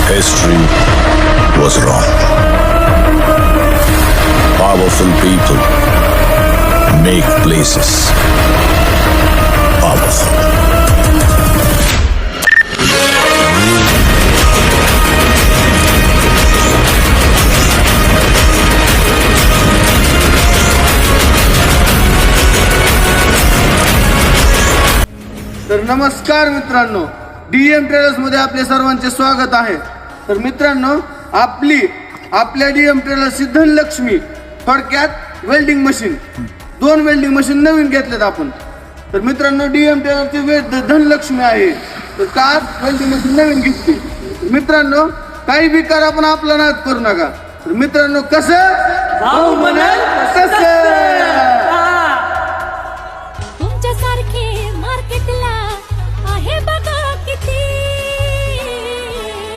History was wrong. Powerful people make places powerful. तर नमस्कार मित्रांनो, DM ट्रेडर्स मध्ये आपले सर्वांचे स्वागत आहे. तर मित्रांनो, आपल्या DM ट्रेडर्सची धनलक्ष्मी थोडक्यात वेल्डिंग मशीन, 2 वेल्डिंग मशीन नवीन घेतलेत आपण. तर मित्रांनो, DM ट्रेडर्सची धनलक्ष्मी आहे. तर का वेल्डिंग मशीन नवीन घेतली. मित्रांनो, काही बी करा पण आपला नाद करू नका. तर मित्रांनो, कसं भाऊ म्हणाल तसं.